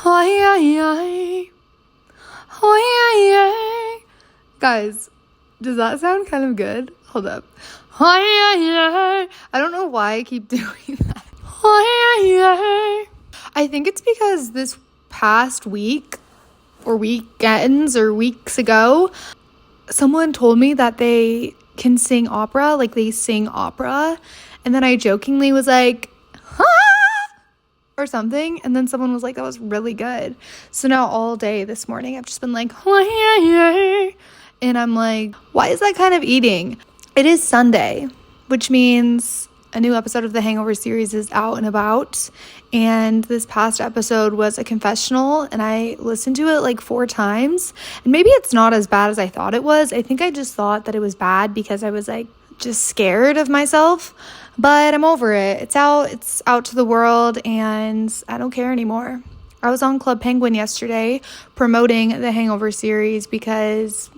Guys, does that sound kind of good? Hold up. I don't know why I keep doing that. I think it's because this past week or weekends or weeks ago, someone told me that they can sing opera, like they sing opera. And then I jokingly was like, or something. And then someone was like, that was really good. So now all day this morning, I've just been like, and I'm like, why is that kind of eating? It is Sunday, which means a new episode of the Hangover series is out and about. And this past episode was a confessional, and I listened to it like 4 times. And maybe it's not as bad as I thought it was. I think I just thought that it was bad because I was like just scared of myself. But I'm over it. It's out to the world, and I don't care anymore. I was on Club Penguin yesterday promoting the Hangover series because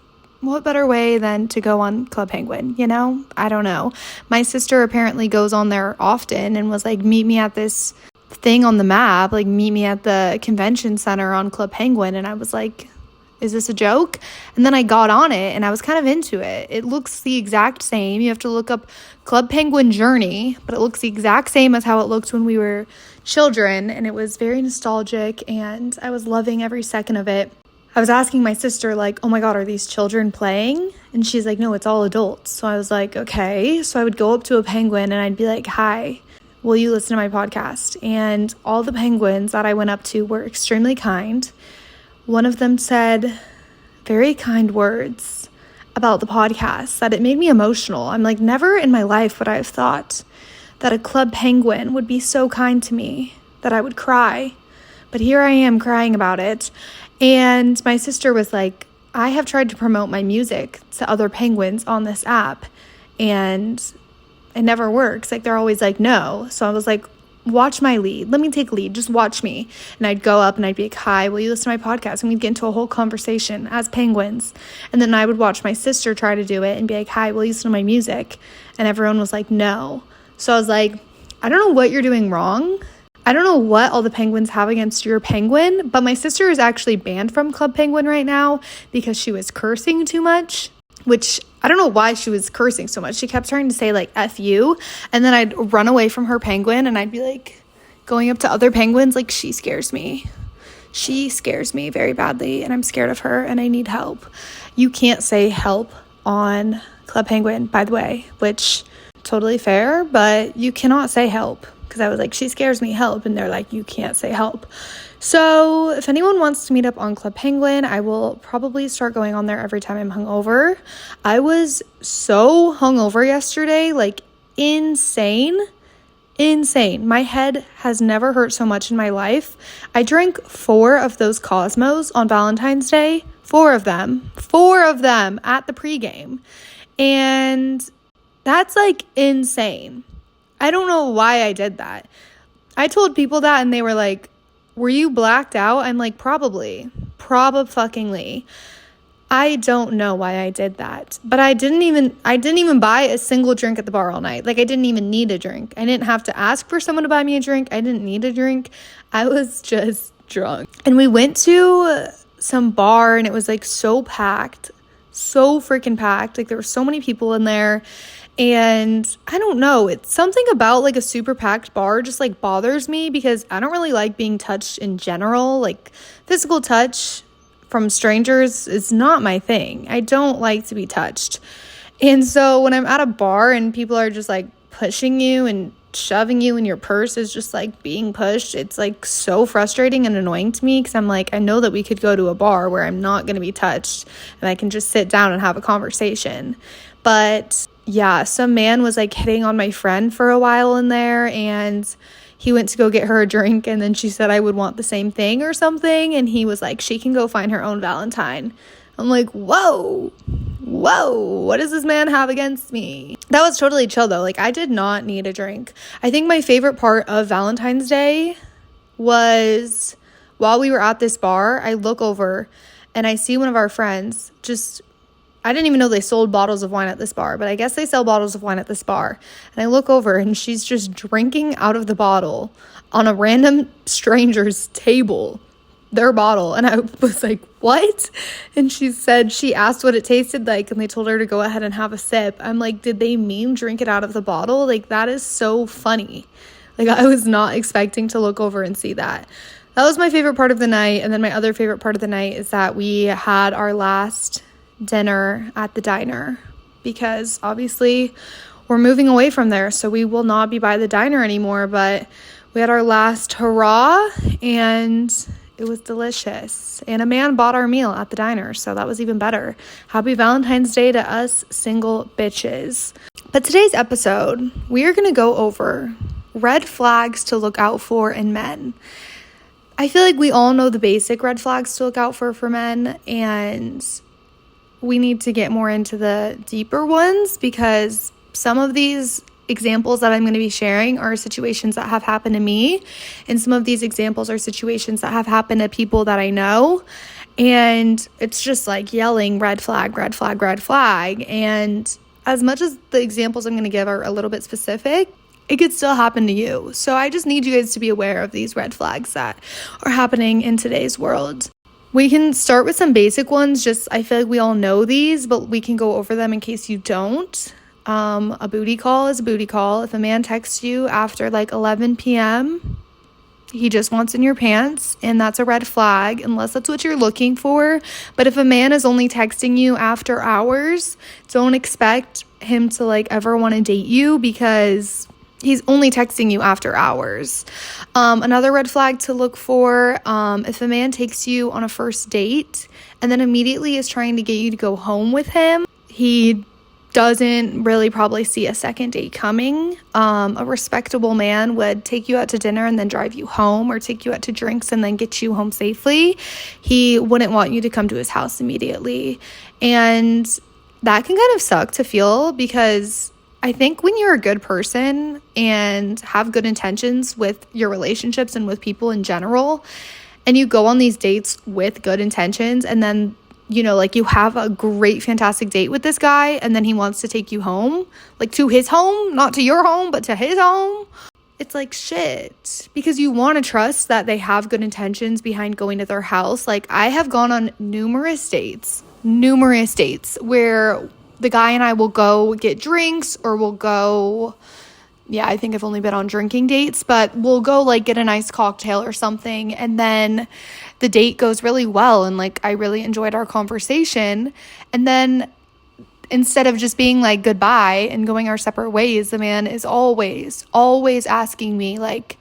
what better way than to go on Club Penguin, you know? I don't know. My sister apparently goes on there often and was like, meet me at this thing on the map, like meet me at the convention center on Club Penguin. And I was like, is this a joke? And then I got on it and I was kind of into it. It looks the exact same. You have to look up Club Penguin Journey, but it looks the exact same as how it looked when we were children. And it was very nostalgic and I was loving every second of it. I was asking my sister, like, oh my God, are these children playing? And she's like, no, it's all adults. So I was like, okay. So I would go up to a penguin and I'd be like, hi, will you listen to my podcast? And all the penguins that I went up to were extremely kind. One of them said very kind words about the podcast that it made me emotional. I'm like, never in my life would I have thought that a Club Penguin would be so kind to me that I would cry. But here I am crying about it. And my sister was like, I have tried to promote my music to other penguins on this app and it never works. Like they're always like, no. So I was like, watch my lead. Let me take lead. Just watch me. And I'd go up and I'd be like, hi, will you listen to my podcast? And we'd get into a whole conversation as penguins. And then I would watch my sister try to do it and be like, hi, will you listen to my music? And everyone was like, no. So I was like, I don't know what you're doing wrong. I don't know what all the penguins have against your penguin, but my sister is actually banned from Club Penguin right now because she was cursing too much, which I don't know why she was cursing so much. She kept trying to say like F you, and then I'd run away from her penguin and I'd be like going up to other penguins like, she scares me. She scares me very badly and I'm scared of her and I need help. You can't say help on Club Penguin, by the way, which totally fair, but you cannot say help. Because I was like, she scares me, help. And they're like, you can't say help. So if anyone wants to meet up on Club Penguin, I will probably start going on there every time I'm hungover. I was so hungover yesterday, like insane. My head has never hurt so much in my life. I drank 4 of those Cosmos on Valentine's Day. 4 of them at the pregame. And that's like insane. I don't know why I did that. I told people that and they were like, were you blacked out? I'm like, probably. I don't know why I did that. But I didn't even buy a single drink at the bar all night. Like I didn't even need a drink. I didn't have to ask for someone to buy me a drink. I didn't need a drink. I was just drunk. And we went to some bar and it was like so packed. So freaking packed. Like there were so many people in there. And I don't know, it's something about like a super packed bar just like bothers me because I don't really like being touched in general. Like physical touch from strangers is not my thing. I don't like to be touched. And so when I'm at a bar and people are just like pushing you and shoving you and your purse is just like being pushed, it's like so frustrating and annoying to me because I'm like, I know that we could go to a bar where I'm not going to be touched and I can just sit down and have a conversation. But yeah, some man was like hitting on my friend for a while in there and he went to go get her a drink and then she said I would want the same thing or something. And he was like, she can go find her own Valentine. I'm like, whoa, what does this man have against me? That was totally chill though. Like I did not need a drink. I think my favorite part of Valentine's Day was while we were at this bar, I look over and I see one of our friends I didn't even know they sold bottles of wine at this bar, but I guess they sell bottles of wine at this bar. And I look over and she's just drinking out of the bottle on a random stranger's table. their bottle. And I was like, what? And she said she asked what it tasted like, and they told her to go ahead and have a sip. I'm like, did they mean drink it out of the bottle? Like, that is so funny. Like, I was not expecting to look over and see that. That was my favorite part of the night. And then my other favorite part of the night is that we had our last dinner at the diner, because obviously we're moving away from there, so we will not be by the diner anymore. But we had our last hurrah, and it was delicious. And a man bought our meal at the diner, so that was even better. Happy Valentine's Day to us single bitches. But today's episode, we are going to go over red flags to look out for in men. I feel like we all know the basic red flags to look out for men, and we need to get more into the deeper ones, because some of these examples that I'm going to be sharing are situations that have happened to me, and some of these examples are situations that have happened to people that I know, and it's just like yelling red flag, red flag, red flag. And as much as the examples I'm going to give are a little bit specific, it could still happen to you. So I just need you guys to be aware of these red flags that are happening in today's world. We can start with some basic ones. Just, I feel like we all know these, but we can go over them in case you don't. A booty call is a booty call. If a man texts you after like 11 p.m., he just wants in your pants, and that's a red flag, unless that's what you're looking for. But if a man is only texting you after hours, don't expect him to like ever want to date you, because he's only texting you after hours. Another red flag to look for, if a man takes you on a first date and then immediately is trying to get you to go home with him, he doesn't really probably see a second date coming. A respectable man would take you out to dinner and then drive you home, or take you out to drinks and then get you home safely. He wouldn't want you to come to his house immediately. And that can kind of suck to feel, because I think when you're a good person and have good intentions with your relationships and with people in general, and you go on these dates with good intentions, and then, you know, like you have a great, fantastic date with this guy, and then he wants to take you home, like to his home, not to your home, but to his home. It's like shit, because you want to trust that they have good intentions behind going to their house. Like, I have gone on numerous dates where the guy and I will go get drinks, or we'll go, I think I've only been on drinking dates, but we'll go like get a nice cocktail or something, and then the date goes really well, and like I really enjoyed our conversation, and then instead of just being like goodbye and going our separate ways, the man is always asking me like,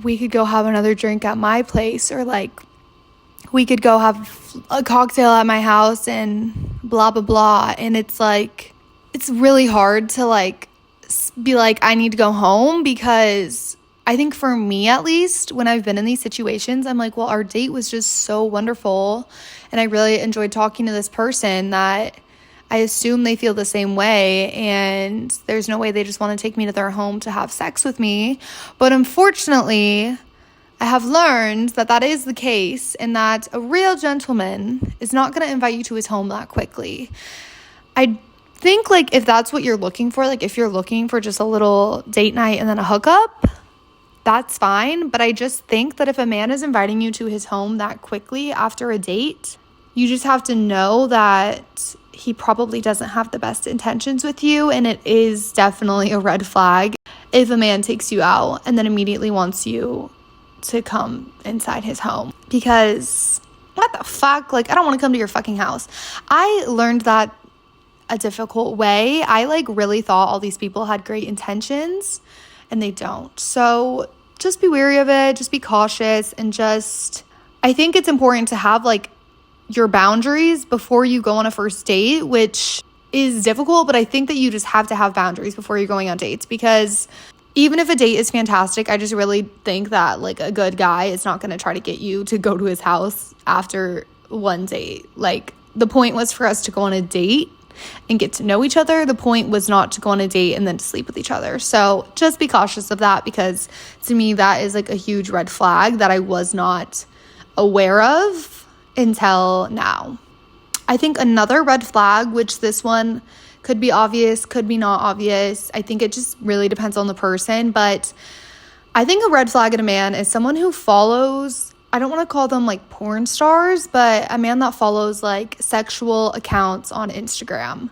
we could go have another drink at my place, or like we could go have a cocktail at my house and blah, blah, blah. And it's like, it's really hard to like be like, I need to go home, because I think for me, at least, when I've been in these situations, I'm like, well, our date was just so wonderful, and I really enjoyed talking to this person, that I assume they feel the same way, and there's no way they just want to take me to their home to have sex with me. But unfortunately, I have learned that that is the case, and that a real gentleman is not going to invite you to his home that quickly. I think, like, if that's what you're looking for, like, if you're looking for just a little date night and then a hookup, that's fine. But I just think that if a man is inviting you to his home that quickly after a date, you just have to know that he probably doesn't have the best intentions with you, and it is definitely a red flag if a man takes you out and then immediately wants you to come inside his home. Because what the fuck? Like, I don't want to come to your fucking house. I learned that a difficult way. I like really thought all these people had great intentions, and they don't. So just be wary of it, just be cautious, and just, I think it's important to have like your boundaries before you go on a first date, which is difficult, but I think that you just have to have boundaries before you're going on dates, because even if a date is fantastic, I just really think that like a good guy is not going to try to get you to go to his house after one date. Like, the point was for us to go on a date and get to know each other. The point was not to go on a date and then to sleep with each other. So just be cautious of that, because to me that is like a huge red flag that I was not aware of until now. I think another red flag, which this one could be obvious, could be not obvious. I think it just really depends on the person. But I think a red flag in a man is someone who follows I don't want to call them like porn stars, but a man that follows like sexual accounts on Instagram.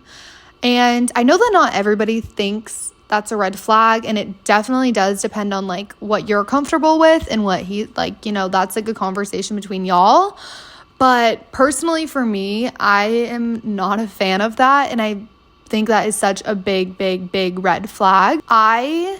And I know that not everybody thinks that's a red flag, and it definitely does depend on like what you're comfortable with and what he like, that's like a conversation between y'all. But personally for me, I am not a fan of that, and I think that is such a big, big, big red flag. I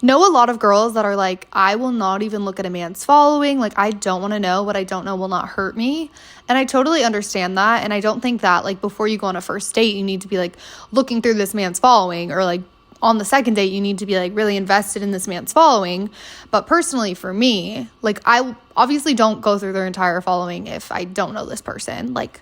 know a lot of girls that are like, I will not even look at a man's following. Like, I don't want to know. What I don't know will not hurt me. And I totally understand that. And I don't think that like before you go on a first date, you need to be like looking through this man's following, or like on the second date, you need to be like really invested in this man's following. But personally for me, like I obviously don't go through their entire following if I don't know this person, like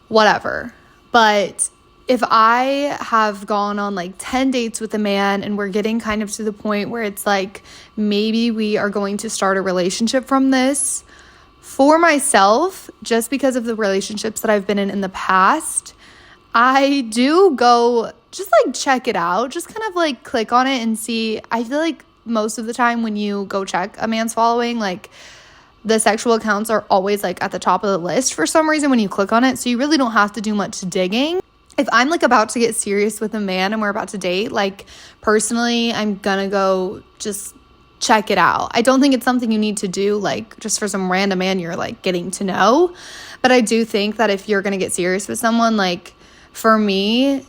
whatever. But if I have gone on like 10 dates with a man and we're getting kind of to the point where it's like maybe we are going to start a relationship from this, for myself, just because of the relationships that I've been in the past, I do go just like check it out, just kind of like click on it and see. I feel like most of the time when you go check a man's following, like the sexual accounts are always like at the top of the list for some reason when you click on it. So you really don't have to do much digging. If I'm like about to get serious with a man and we're about to date, like personally, I'm gonna go just check it out. I don't think it's something you need to do like just for some random man you're like getting to know. But I do think that if you're gonna get serious with someone, like for me,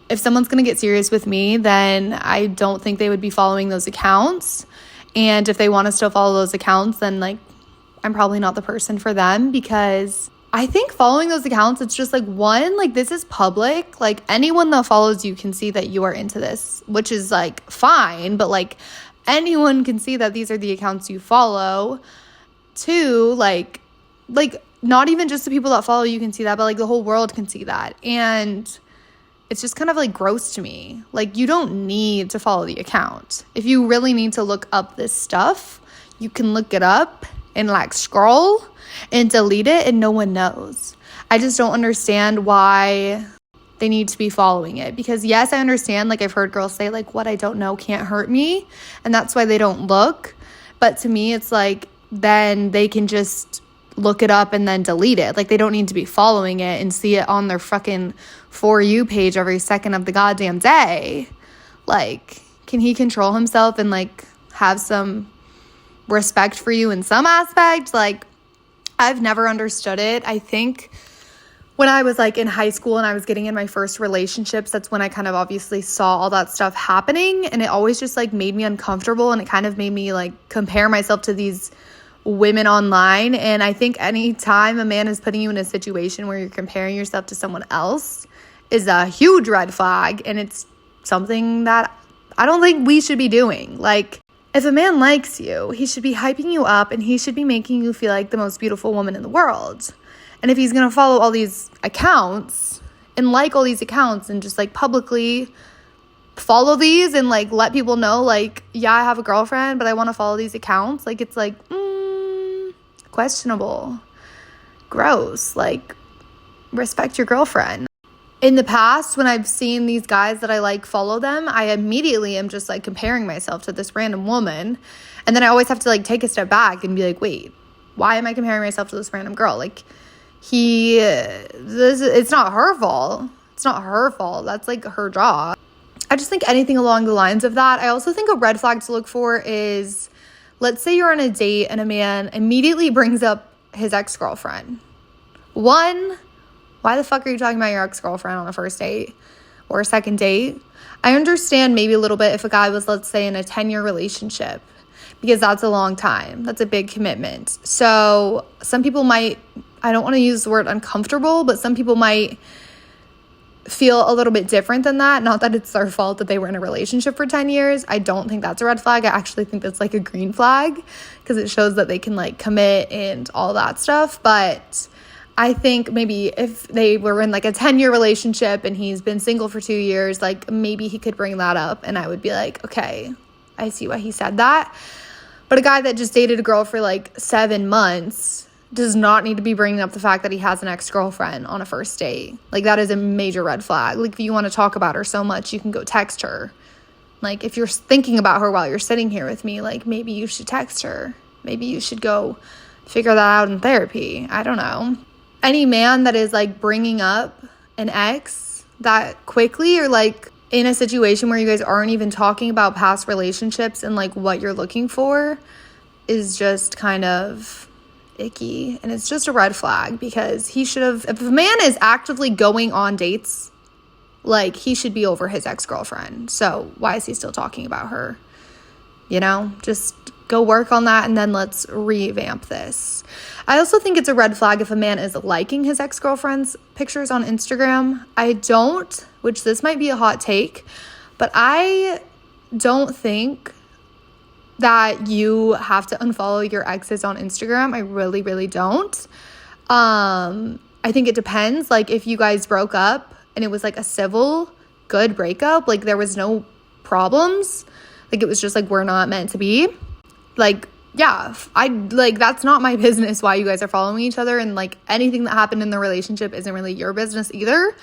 if someone's gonna get serious with me, then I don't think they would be following those accounts. And if they want to still follow those accounts, then like I'm probably not the person for them, because I think following those accounts, it's just like, one, like this is public. Like anyone that follows you can see that you are into this, which is like fine, but like anyone can see that these are the accounts you follow. Two, like not even just the people that follow you can see that, but like the whole world can see that. And it's just kind of like gross to me. Like you don't need to follow the account. If you really need to look up this stuff, you can look it up and like scroll and delete it and no one knows. I just don't understand why they need to be following it, because yes, I understand, like I've heard girls say like what I don't know can't hurt me, and that's why they don't look. But to me it's like then they can just look it up and then delete it. Like they don't need to be following it and see it on their fucking For You page every second of the goddamn day. Like, can he control himself and like have some respect for you in some aspect? Like, I've never understood it. I think when I was like in high school and I was getting in my first relationships, that's when I kind of obviously saw all that stuff happening, and it always just like made me uncomfortable, and it kind of made me like compare myself to these women online. And I think anytime a man is putting you in a situation where you're comparing yourself to someone else is a huge red flag, and it's something that I don't think we should be doing. Like, if a man likes you, he should be hyping you up and he should be making you feel like the most beautiful woman in the world. And if he's going to follow all these accounts and like all these accounts and just like publicly follow these and like let people know like, yeah, I have a girlfriend, but I want to follow these accounts, like it's like questionable, gross. Like, respect your girlfriend. In the past, when I've seen these guys that I like follow them, I immediately am just like comparing myself to this random woman. And then I always have to like take a step back and be like, wait, why am I comparing myself to this random girl? Like it's not her fault. It's not her fault. That's like her job. I just think anything along the lines of that. I also think a red flag to look for is, let's say you're on a date and a man immediately brings up his ex-girlfriend. One, why the fuck are you talking about your ex-girlfriend on a first date or a second date? I understand maybe a little bit if a guy was, let's say, in a 10-year relationship, because that's a long time. That's a big commitment. So some people might, I don't want to use the word uncomfortable, but some people might feel a little bit different than that. Not that it's their fault that they were in a relationship for 10 years. I don't think that's a red flag. I actually think that's like a green flag, because it shows that they can like commit and all that stuff. But I think maybe if they were in like a 10-year relationship and he's been single for 2 years, like maybe he could bring that up and I would be like, okay, I see why he said that. But a guy that just dated a girl for like 7 months does not need to be bringing up the fact that he has an ex-girlfriend on a first date. Like, that is a major red flag. Like, if you want to talk about her so much, you can go text her. Like, if you're thinking about her while you're sitting here with me, like maybe you should text her. Maybe you should go figure that out in therapy. I don't know. Any man that is like bringing up an ex that quickly, or like in a situation where you guys aren't even talking about past relationships and like what you're looking for, is just kind of icky. And it's just a red flag, because he should have, if a man is actively going on dates, like, he should be over his ex-girlfriend. So why is he still talking about her? You know, just go work on that, and then let's revamp this. I also think it's a red flag if a man is liking his ex-girlfriend's pictures on Instagram. I don't, which this might be a hot take, but I don't think that you have to unfollow your exes on Instagram. I really, really don't. I think it depends. Like, if you guys broke up and it was like a civil, good breakup, like there was no problems, like it was just like, we're not meant to be, like, yeah, I like, that's not my business why you guys are following each other, and like anything that happened in the relationship isn't really your business either.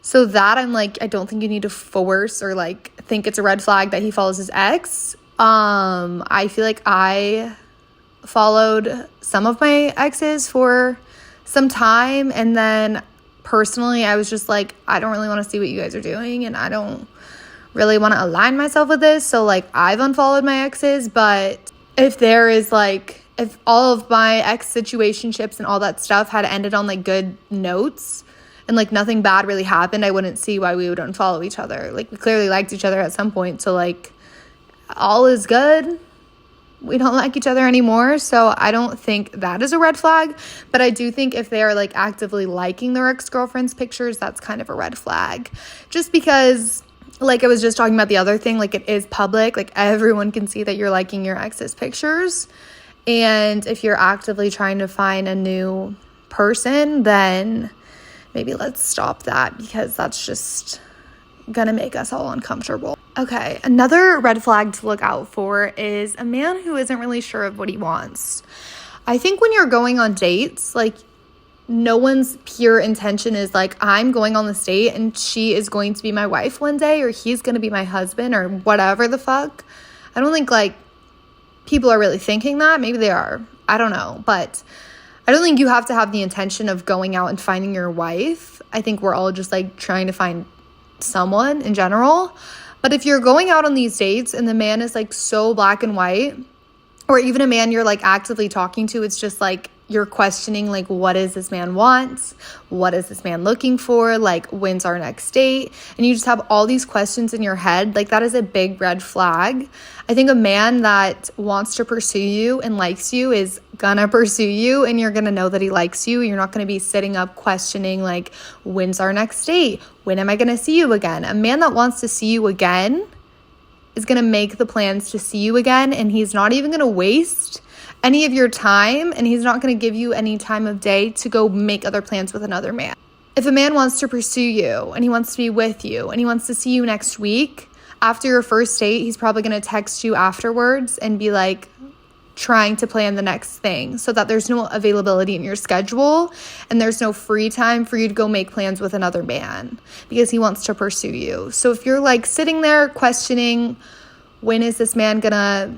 So that, I'm like, I don't think you need to force or like think it's a red flag that he follows his ex. I feel like I followed some of my exes for some time, and then personally I was just like, I don't really want to see what you guys are doing, and I don't really want to align myself with this, so like I've unfollowed my exes. But if there is like, if all of my ex situationships and all that stuff had ended on like good notes and like nothing bad really happened, I wouldn't see why we would unfollow each other. Like, we clearly liked each other at some point, so like all is good. We don't like each other anymore, so I don't think that is a red flag. But I do think if they are like actively liking their ex-girlfriend's pictures, that's kind of a red flag. Just because, like I was just talking about the other thing, like it is public, like everyone can see that you're liking your ex's pictures. And if you're actively trying to find a new person, then maybe let's stop that, because that's just gonna make us all uncomfortable. Okay, another red flag to look out for is a man who isn't really sure of what he wants. I think when you're going on dates, like, no one's pure intention is like, I'm going on this date and she is going to be my wife one day, or he's going to be my husband, or whatever the fuck. I don't think like people are really thinking that. Maybe they are. I don't know. But I don't think you have to have the intention of going out and finding your wife. I think we're all just like trying to find someone in general. But if you're going out on these dates and the man is like so black and white, or even a man you're like actively talking to, it's just like you're questioning, like, what does this man want? What is this man looking for? Like, when's our next date? And you just have all these questions in your head. Like, that is a big red flag. I think a man that wants to pursue you and likes you is gonna pursue you, and you're gonna know that he likes you. You're not gonna be sitting up questioning, like, when's our next date? When am I gonna see you again? A man that wants to see you again is gonna make the plans to see you again, and he's not even gonna waste any of your time, and he's not going to give you any time of day to go make other plans with another man. If a man wants to pursue you and he wants to be with you and he wants to see you next week, after your first date, he's probably going to text you afterwards and be like trying to plan the next thing, so that there's no availability in your schedule and there's no free time for you to go make plans with another man, because he wants to pursue you. So if you're like sitting there questioning, when is this man gonna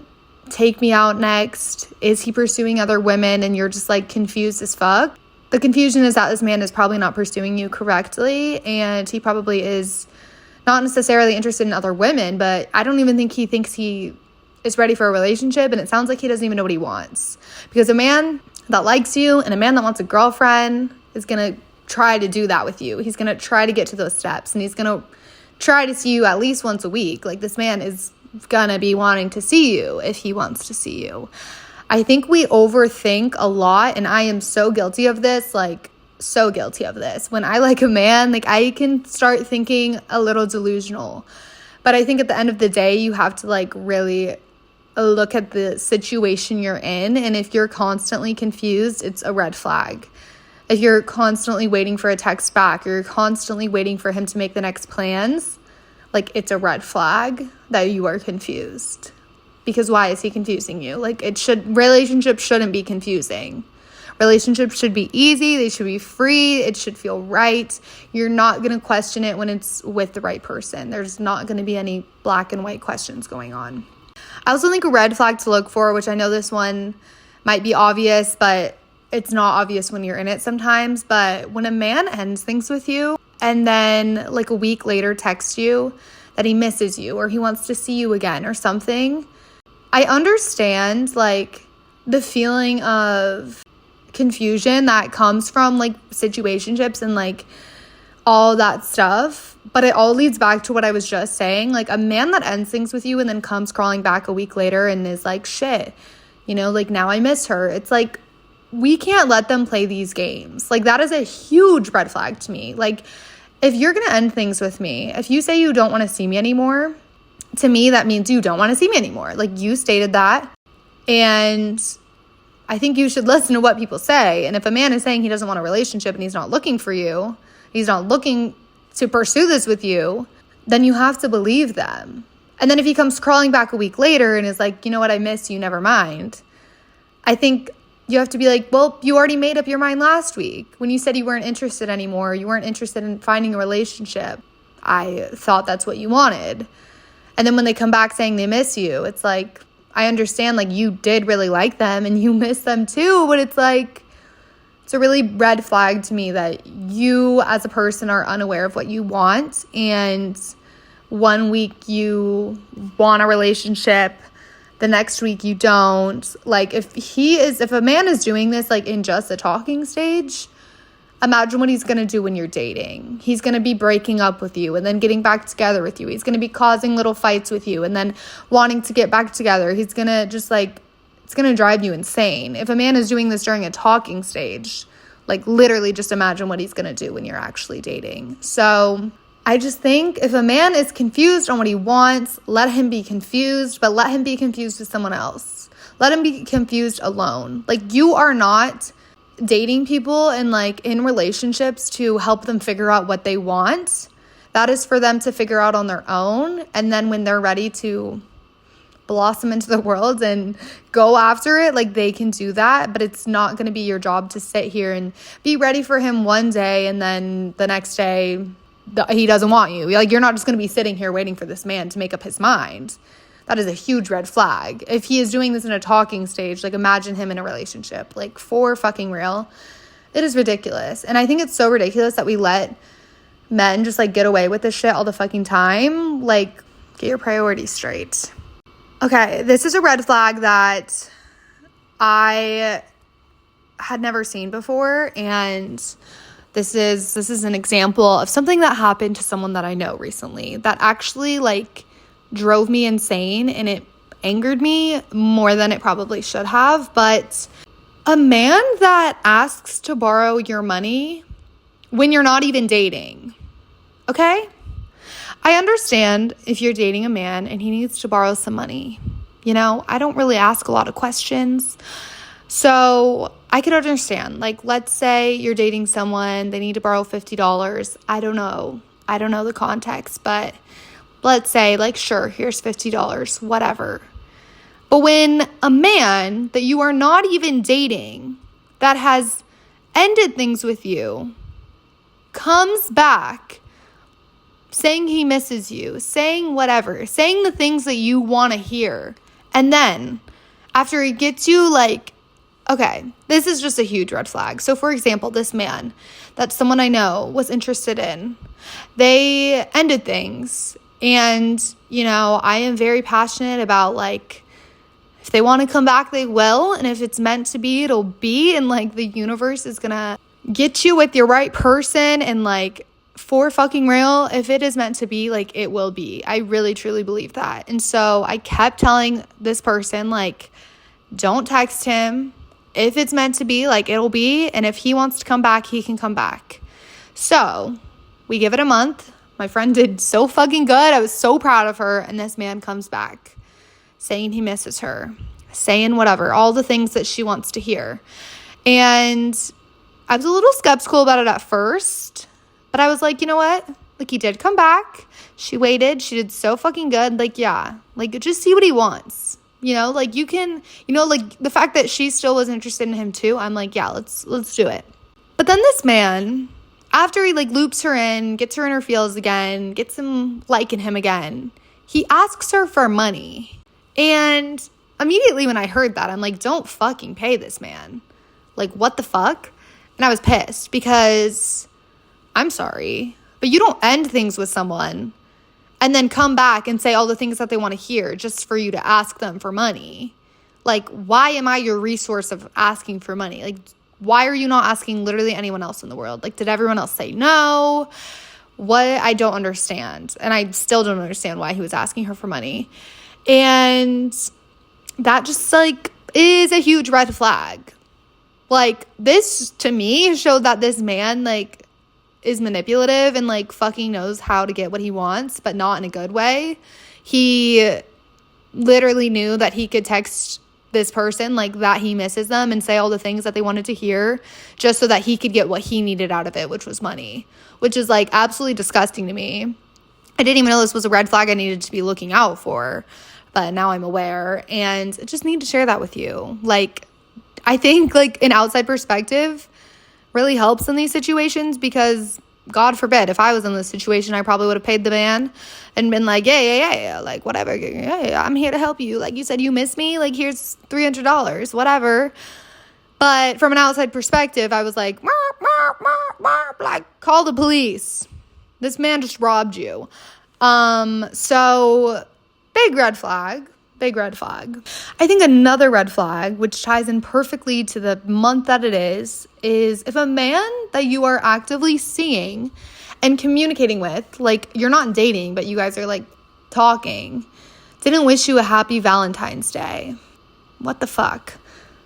take me out next? Is he pursuing other women? And you're just like confused as fuck. The confusion is that this man is probably not pursuing you correctly, and he probably is not necessarily interested in other women, but I don't even think he thinks he is ready for a relationship, and it sounds like he doesn't even know what he wants. Because a man that likes you and a man that wants a girlfriend is going to try to do that with you. He's going to try to get to those steps, and he's going to try to see you at least once a week. Like, this man is gonna be wanting to see you if he wants to see you. I think we overthink a lot, and I am so guilty of this, like so guilty of this. When I like a man, like I can start thinking a little delusional. But I think at the end of the day, you have to like really look at the situation you're in, and if you're constantly confused, it's a red flag. If you're constantly waiting for a text back, or you're constantly waiting for him to make the next plans, like, it's a red flag that you are confused. Because why is he confusing you? Like, relationships shouldn't be confusing. Relationships should be easy. They should be free. It should feel right. You're not going to question it when it's with the right person. There's not going to be any black and white questions going on. I also think a red flag to look for, which I know this one might be obvious, but it's not obvious when you're in it sometimes. But when a man ends things with you and then like a week later texts you that he misses you or he wants to see you again or something, I understand like the feeling of confusion that comes from like situationships and like all that stuff. But it all leads back to what I was just saying. Like a man that ends things with you and then comes crawling back a week later and is like, shit, you know, like now I miss her. It's like, we can't let them play these games. Like that is a huge red flag to me. Like if you're going to end things with me, if you say you don't want to see me anymore, to me, that means you don't want to see me anymore. Like you stated that. And I think you should listen to what people say. And if a man is saying he doesn't want a relationship and he's not looking for you, he's not looking to pursue this with you, then you have to believe them. And then if he comes crawling back a week later and is like, you know what, I miss you, never mind. I think you have to be like, well, you already made up your mind last week when you said you weren't interested anymore. You weren't interested in finding a relationship. I thought that's what you wanted. And then when they come back saying they miss you, it's like, I understand like you did really like them and you miss them too, but it's like, it's a really red flag to me that you as a person are unaware of what you want. And one week you want a relationship, the next week you don't. Like if a man is doing this like in just a talking stage, imagine what he's going to do when you're dating. He's going to be breaking up with you and then getting back together with you. He's going to be causing little fights with you and then wanting to get back together. He's going to just like, it's going to drive you insane. If a man is doing this during a talking stage, like literally just imagine what he's going to do when you're actually dating. So I just think if a man is confused on what he wants, let him be confused, but let him be confused with someone else. Let him be confused alone. Like you are not dating people and like in relationships to help them figure out what they want. That is for them to figure out on their own. And then when they're ready to blossom into the world and go after it, like they can do that. But it's not going to be your job to sit here and be ready for him one day and then the next day he doesn't want you. Like you're not just going to be sitting here waiting for this man to make up his mind. That is a huge red flag. If he is doing this in a talking stage, like imagine him in a relationship, like for fucking real. It is ridiculous. And I think it's so ridiculous that we let men just like get away with this shit all the fucking time. Like get your priorities straight. Okay, this is a red flag that I had never seen before, and this is an example of something that happened to someone that I know recently that actually like drove me insane, and it angered me more than it probably should have. But a man that asks to borrow your money when you're not even dating, okay? I understand if you're dating a man and he needs to borrow some money. You know, I don't really ask a lot of questions. So I could understand. Like, let's say you're dating someone, they need to borrow $50. I don't know the context, but let's say, like, sure, here's $50, whatever. But when a man that you are not even dating, that has ended things with you, comes back saying he misses you, saying whatever, saying the things that you want to hear. And then after he gets you, like, okay, this is just a huge red flag. So for example, this man that someone I know was interested in, they ended things. And, you know, I am very passionate about, like, if they want to come back, they will. And if it's meant to be, it'll be. And, like, the universe is going to get you with your right person. And, like, for fucking real, if it is meant to be, like, it will be. I really, truly believe that. And so I kept telling this person, like, don't text him. If it's meant to be, like, it'll be. And if he wants to come back, he can come back. So we give it a month. My friend did so fucking good. I was so proud of her. And this man comes back saying he misses her, saying whatever, all the things that she wants to hear. And I was a little skeptical about it at first, but I was like, you know what? Like, he did come back. She waited. She did so fucking good. Like, yeah, like, just see what he wants. You know, like, you can, you know, like, the fact that she still was interested in him too, I'm like, yeah, let's do it. But then this man, after he, like, loops her in, gets her in her feels again, gets him liking him again, he asks her for money. And immediately when I heard that, I'm like, don't fucking pay this man. Like, what the fuck? And I was pissed because I'm sorry, but you don't end things with someone and then come back and say all the things that they want to hear just for you to ask them for money. Like, why am I your resource of asking for money? Like, why are you not asking literally anyone else in the world? Like, did everyone else say no? What? I don't understand. And I still don't understand why he was asking her for money. And that just, like, is a huge red flag. Like, this, to me, showed that this man, like, is manipulative and, like, fucking knows how to get what he wants, but not in a good way. He literally knew that he could text this person, like, that he misses them and say all the things that they wanted to hear just so that he could get what he needed out of it, which was money, which is, like, absolutely disgusting to me. I didn't even know this was a red flag I needed to be looking out for, but now I'm aware, and I just need to share that with you. Like, I think, like, an outside perspective really helps in these situations because, God forbid, if I was in this situation, I probably would have paid the man and been like, yeah, like, whatever, yeah, I'm here to help you. Like, you said you miss me, like, here's $300, whatever. But from an outside perspective, I was like, call the police. This man just robbed you. So big red flag. I think another red flag, which ties in perfectly to the month that it is if a man that you are actively seeing and communicating with, like, you're not dating, but you guys are, like, talking, didn't wish you a happy Valentine's Day. What the fuck?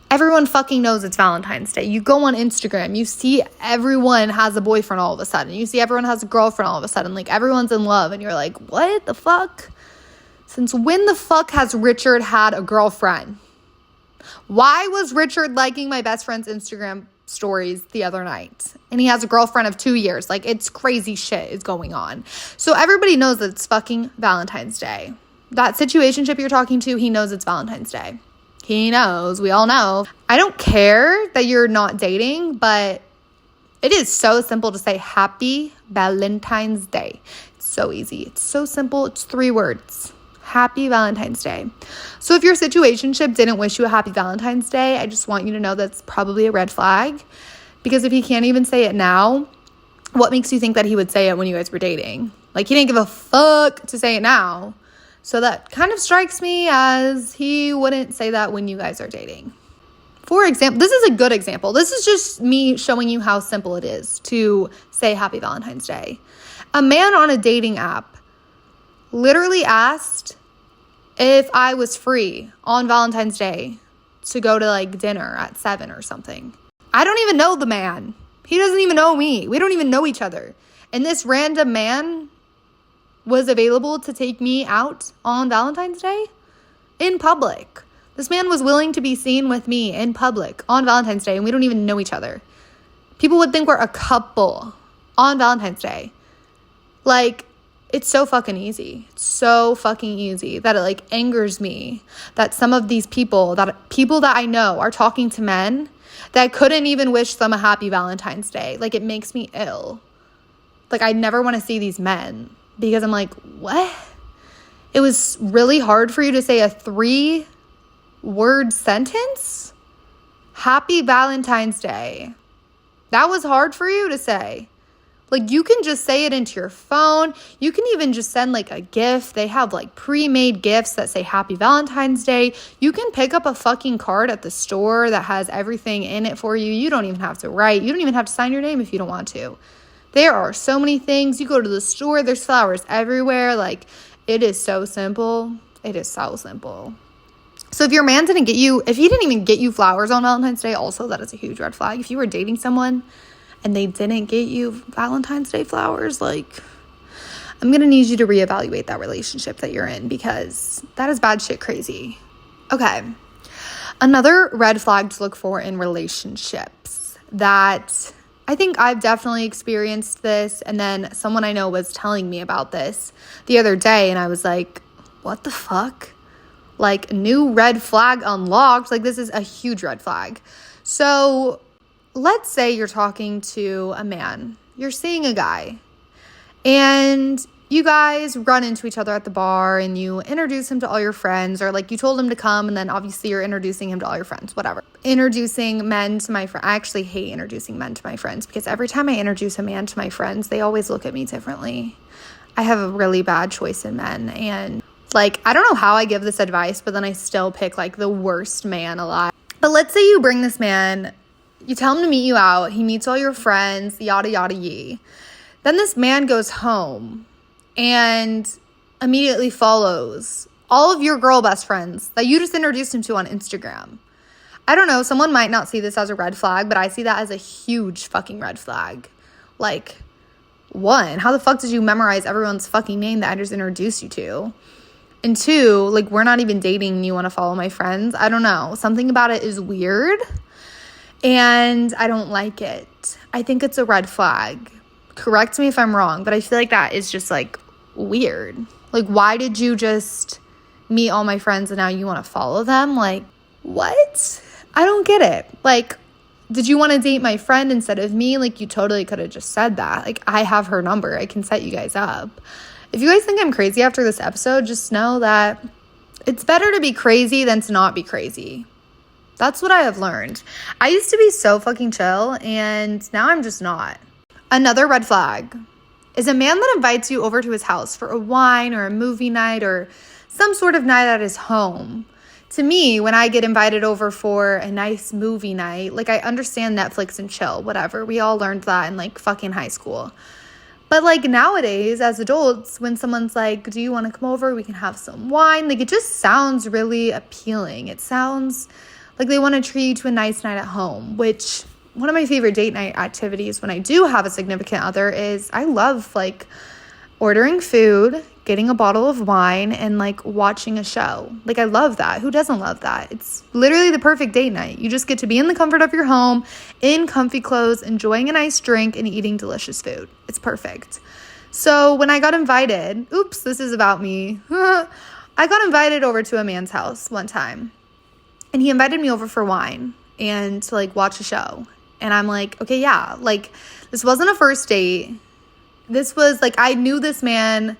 Everyone fucking knows it's Valentine's Day. You go on Instagram, you see everyone has a boyfriend all of a sudden. You see everyone has a girlfriend all of a sudden. Like, everyone's in love, and you're like, what the fuck? Since when the fuck has Richard had a girlfriend? Why was Richard liking my best friend's Instagram stories the other night? And he has a girlfriend of 2 years. Like, it's crazy shit is going on. So everybody knows that it's fucking Valentine's Day. That situationship you're talking to, he knows it's Valentine's Day. He knows. We all know. I don't care that you're not dating, but it is so simple to say Happy Valentine's Day. It's so easy. It's so simple. It's 3 words. Happy Valentine's Day. So if your situationship didn't wish you a happy Valentine's Day, I just want you to know that's probably a red flag. Because if he can't even say it now, what makes you think that he would say it when you guys were dating? Like, he didn't give a fuck to say it now. So that kind of strikes me as he wouldn't say that when you guys are dating. For example, this is a good example. This is just me showing you how simple it is to say Happy Valentine's Day. A man on a dating app literally asked if I was free on Valentine's Day to go to, like, dinner at 7 or something. I don't even know the man. He doesn't even know me. We don't even know each other. And this random man was available to take me out on Valentine's Day in public. This man was willing to be seen with me in public on Valentine's Day, and we don't even know each other. People would think we're a couple on Valentine's Day. Like, it's so fucking easy. It's so fucking easy that it, like, angers me that some of these people that I know are talking to men that couldn't even wish them a happy Valentine's Day. Like, it makes me ill. Like, I never want to see these men because I'm like, what? It was really hard for you to say a 3-word sentence? Happy Valentine's Day. That was hard for you to say. Like, you can just say it into your phone. You can even just send, like, a gift. They have, like, pre-made gifts that say Happy Valentine's Day. You can pick up a fucking card at the store that has everything in it for you. You don't even have to write. You don't even have to sign your name if you don't want to. There are so many things. You go to the store, there's flowers everywhere. Like, it is so simple. It is so simple. So if your man didn't get you, if he didn't even get you flowers on Valentine's Day, also, that is a huge red flag. If you were dating someone and they didn't get you Valentine's Day flowers, like, I'm going to need you to reevaluate that relationship that you're in because that is bad shit crazy. Okay. Another red flag to look for in relationships that I think I've definitely experienced this, and then someone I know was telling me about this the other day, and I was like, what the fuck? Like, new red flag unlocked. Like, this is a huge red flag. So let's say you're talking to a man, you're seeing a guy, and you guys run into each other at the bar and you introduce him to all your friends, or like you told him to come and then obviously you're introducing him to all your friends, whatever. Introducing men to my friends. I actually hate introducing men to my friends because every time I introduce a man to my friends, they always look at me differently. I have a really bad choice in men, and like, I don't know how I give this advice, but then I still pick like the worst man alive. But let's say you bring this man, you tell him to meet you out, he meets all your friends, yada, yada, yee. Then this man goes home and immediately follows all of your girl best friends that you just introduced him to on Instagram. I don't know, someone might not see this as a red flag, but I see that as a huge fucking red flag. Like, one, how the fuck did you memorize everyone's fucking name that I just introduced you to? And two, like, we're not even dating and you want to follow my friends? I don't know. Something about it is weird and I don't like it. I think it's a red flag. Correct me if I'm wrong, but I feel like that is just like weird. Like, why did you just meet all my friends and now you want to follow them? Like, what? I don't get it. Like, did you want to date my friend instead of me? Like, you totally could have just said that. Like, I have her number. I can set you guys up. If you guys think I'm crazy after this episode, just know that it's better to be crazy than to not be crazy. That's what I have learned. I used to be so fucking chill, and now I'm just not. Another red flag is a man that invites you over to his house for a wine or a movie night or some sort of night at his home. To me, when I get invited over for a nice movie night, like, I understand Netflix and chill, whatever. We all learned that in like fucking high school. But like nowadays, as adults, when someone's like, do you want to come over? We can have some wine. Like, it just sounds really appealing. It sounds like they want to treat you to a nice night at home, which one of my favorite date night activities when I do have a significant other is I love like ordering food, getting a bottle of wine, and like watching a show. Like, I love that. Who doesn't love that? It's literally the perfect date night. You just get to be in the comfort of your home, in comfy clothes, enjoying a nice drink and eating delicious food. It's perfect. So when I got invited, oops, this is about me. I got invited over to a man's house one time, and he invited me over for wine and to like watch a show. And I'm like, okay, yeah, like, this wasn't a first date. This was like, I knew this man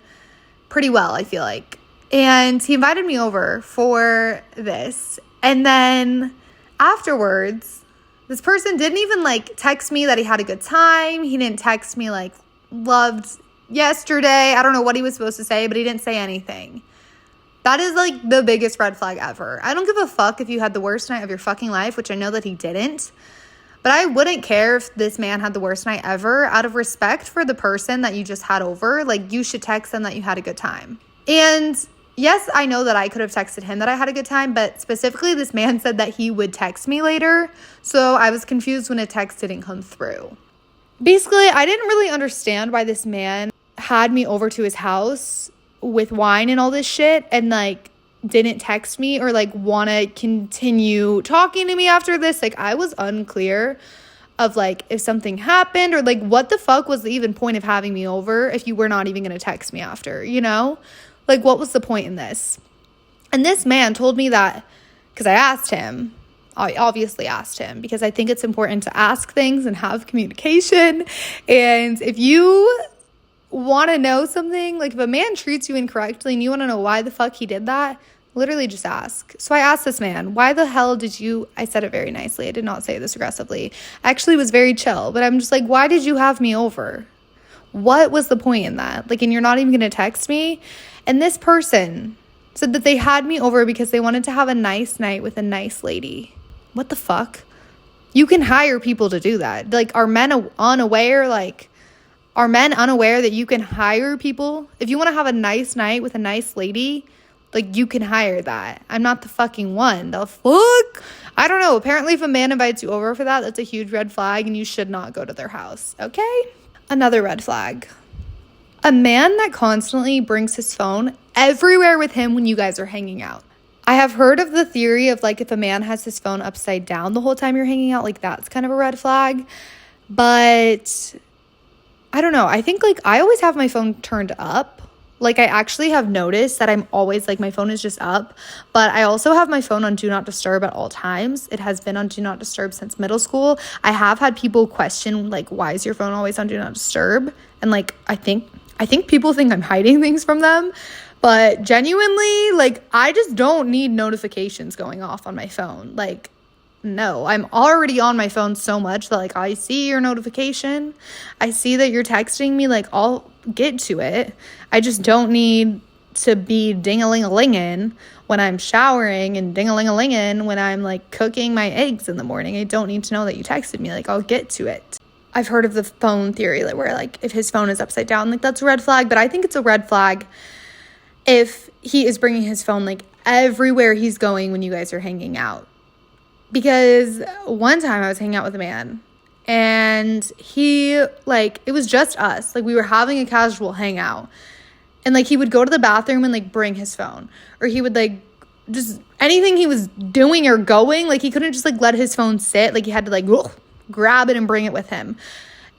pretty well, I feel like. And he invited me over for this. And then afterwards, this person didn't even like text me that he had a good time. He didn't text me like, loved yesterday. I don't know what he was supposed to say, but he didn't say anything. That is like the biggest red flag ever. I don't give a fuck if you had the worst night of your fucking life, which I know that he didn't. But I wouldn't care if this man had the worst night ever. Out of respect for the person that you just had over, like, you should text them that you had a good time. And yes, I know that I could have texted him that I had a good time, but specifically this man said that he would text me later. So I was confused when a text didn't come through. Basically, I didn't really understand why this man had me over to his house with wine and all this shit and like didn't text me or like want to continue talking to me after this. Like, I was unclear of like if something happened or like what the fuck was the even point of having me over if you were not even going to text me after, you know? Like, what was the point in this? And this man told me that, because I asked him, I obviously asked him because I think it's important to ask things and have communication. And if you want to know something, like if a man treats you incorrectly and you want to know why the fuck he did that, literally just ask. So I asked this man, why the hell did you, I said it very nicely, I did not say this aggressively, I actually was very chill, but I'm just like, why did you have me over? What was the point in that? Like, and you're not even going to text me? And this person said that they had me over because they wanted to have a nice night with a nice lady. What the fuck? You can hire people to do that. Like, are men unaware? Like, are men unaware that you can hire people? If you want to have a nice night with a nice lady, like, you can hire that. I'm not the fucking one. The fuck? I don't know. Apparently, if a man invites you over for that, that's a huge red flag and you should not go to their house. Okay? Another red flag. A man that constantly brings his phone everywhere with him when you guys are hanging out. I have heard of the theory of, like, if a man has his phone upside down the whole time you're hanging out, like, that's kind of a red flag. But I don't know. I think, like, I always have my phone turned up. Like, I actually have noticed that I'm always, like, my phone is just up. But I also have my phone on Do Not Disturb at all times. It has been on Do Not Disturb since middle school. I have had people question, like, why is your phone always on Do Not Disturb? And, like, I think I think people think I'm hiding things from them, but genuinely, like, I just don't need notifications going off on my phone. Like, no, I'm already on my phone so much that, like, I see your notification. I see that you're texting me. Like, I'll get to it. I just don't need to be ding-a-ling-a-lingin' when I'm showering and ding-a-ling-a-lingin' when I'm, like, cooking my eggs in the morning. I don't need to know that you texted me. Like, I'll get to it. I've heard of the phone theory, like, where, like, if his phone is upside down, like, that's a red flag. But I think it's a red flag if he is bringing his phone, like, everywhere he's going when you guys are hanging out. Because one time I was hanging out with a man and he, like, it was just us. Like, we were having a casual hangout. And, like, he would go to the bathroom and, like, bring his phone. Or he would, like, just anything he was doing or going, like, he couldn't just, like, let his phone sit. Like, he had to, like, grab it and bring it with him.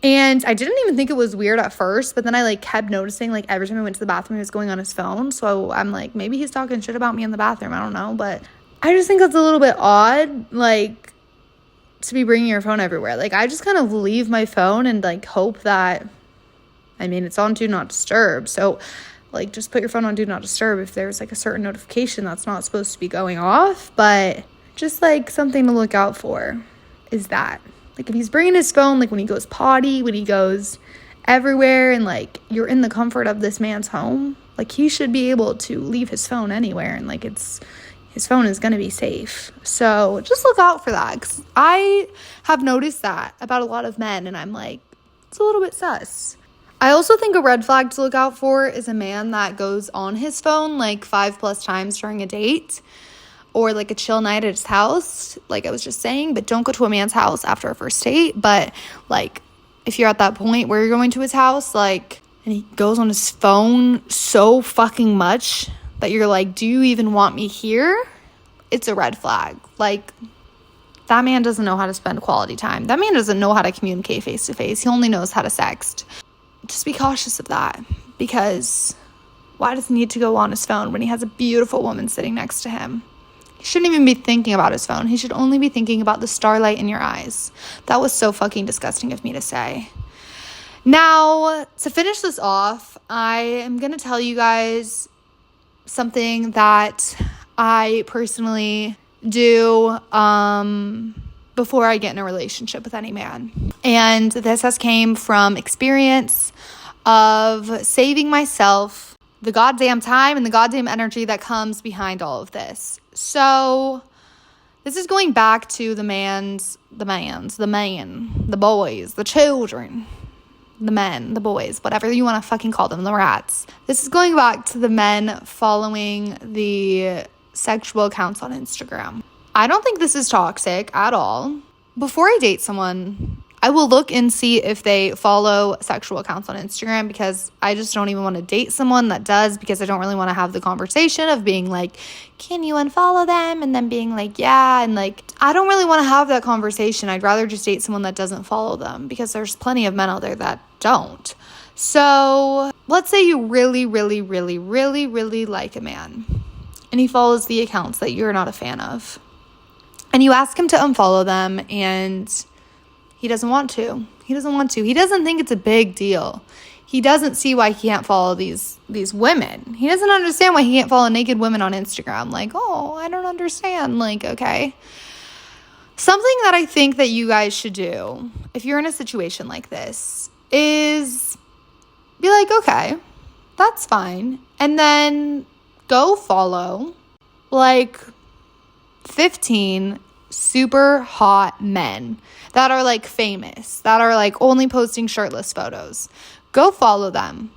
And I didn't even think it was weird at first, but then I, like, kept noticing, like, every time I went to the bathroom, he was going on his phone. So I'm like, maybe he's talking shit about me in the bathroom. I don't know. But I just think that's a little bit odd, like, to be bringing your phone everywhere. Like, I just kind of leave my phone and, like, hope that, I mean, it's on Do Not Disturb. So, like, just put your phone on Do Not Disturb if there's, like, a certain notification that's not supposed to be going off. But just, like, something to look out for is that. Like, if he's bringing his phone, like, when he goes potty, when he goes everywhere, and, like, you're in the comfort of this man's home, like, he should be able to leave his phone anywhere, and, like, his phone is going to be safe. So just look out for that, because I have noticed that about a lot of men, and I'm like, it's a little bit sus. I also think a red flag to look out for is a man that goes on his phone, like, 5+ times during a date. Or, like, a chill night at his house, like I was just saying. But don't go to a man's house after a first date. But, like, if you're at that point where you're going to his house, like, and he goes on his phone so fucking much that you're like, do you even want me here? It's a red flag. Like, that man doesn't know how to spend quality time. That man doesn't know how to communicate face-to-face. He only knows how to sext. Just be cautious of that. Because why does he need to go on his phone when he has a beautiful woman sitting next to him? He shouldn't even be thinking about his phone. He should only be thinking about the starlight in your eyes. That was so fucking disgusting of me to say. Now, to finish this off, I am going to tell you guys something that I personally do before I get in a relationship with any man. And this has came from experience of saving myself the goddamn time and the goddamn energy that comes behind all of this. So this is going back to the man, the boys, the children, the men, the boys, whatever you want to fucking call them, the rats. This is going back to the men following the sexual accounts on Instagram. I don't think this is toxic at all. Before I date someone, I will look and see if they follow sexual accounts on Instagram, because I just don't even want to date someone that does, because I don't really want to have the conversation of being like, can you unfollow them? And then being like, yeah. And, like, I don't really want to have that conversation. I'd rather just date someone that doesn't follow them, because there's plenty of men out there that don't. So let's say you really, really, really, really, really like a man and he follows the accounts that you're not a fan of. And you ask him to unfollow them, and he doesn't want to. He doesn't think it's a big deal. He doesn't see why he can't follow these women. He doesn't understand why he can't follow naked women on Instagram. Like, oh, I don't understand. Like, okay. Something that I think that you guys should do if you're in a situation like this is be like, okay, that's fine. And then go follow, like, 15 super hot men that are, like, famous, that are, like, only posting shirtless photos. Go follow them.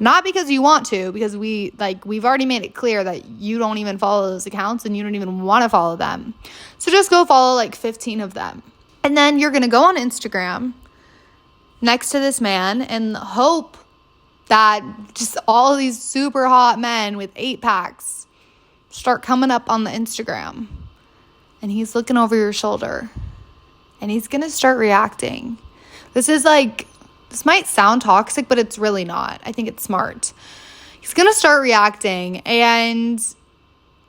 Not because you want to, because we've already made it clear that you don't even follow those accounts and you don't even want to follow them. So just go follow, like, 15 of them. And then you're going to go on Instagram next to this man and hope that just all these super hot men with 8-packs start coming up on the Instagram. And he's looking over your shoulder. And he's going to start reacting. This might sound toxic, but it's really not. I think it's smart. He's going to start reacting. And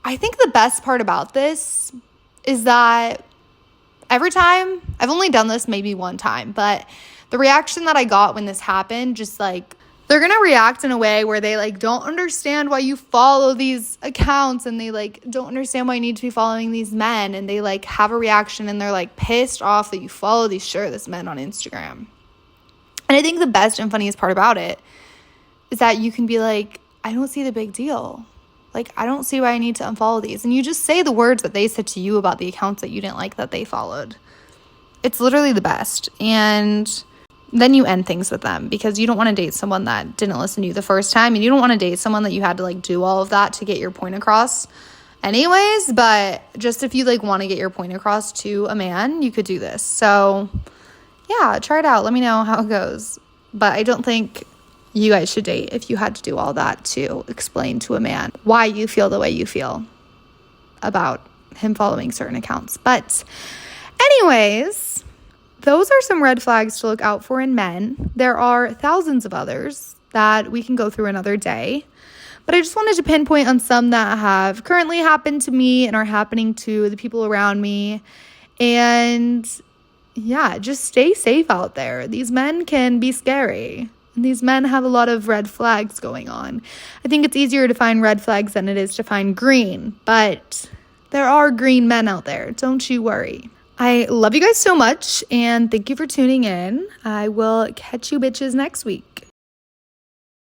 I think the best part about this is that every time, I've only done this maybe one time, but The reaction that I got when this happened, just like, they're going to react in a way where they like don't understand why you follow these accounts, and they like don't understand why you need to be following these men, and they like have a reaction and they're like pissed off that you follow these shirtless men on Instagram. And I think the best and funniest part about it is that you can be like, I don't see the big deal. Like, I don't see why I need to unfollow these. And you just say the words that they said to you about the accounts that you didn't like that they followed. It's literally the best. And then you end things with them, because you don't want to date someone that didn't listen to you the first time, and you don't want to date someone that you had to like do all of that to get your point across anyways. But just if you like want to get your point across to a man, you could do this. So yeah, try it out. Let me know how it goes. But I don't think you guys should date if you had to do all that to explain to a man why you feel the way you feel about him following certain accounts. But anyways, those are some red flags to look out for in men. There are thousands of others that we can go through another day, but I just wanted to pinpoint on some that have currently happened to me and are happening to the people around me. And yeah, just stay safe out there. These men can be scary, and these men have a lot of red flags going on. I think it's easier to find red flags than it is to find green, but there are green men out there. Don't you worry. I love you guys so much, and thank you for tuning in. I will catch you bitches next week.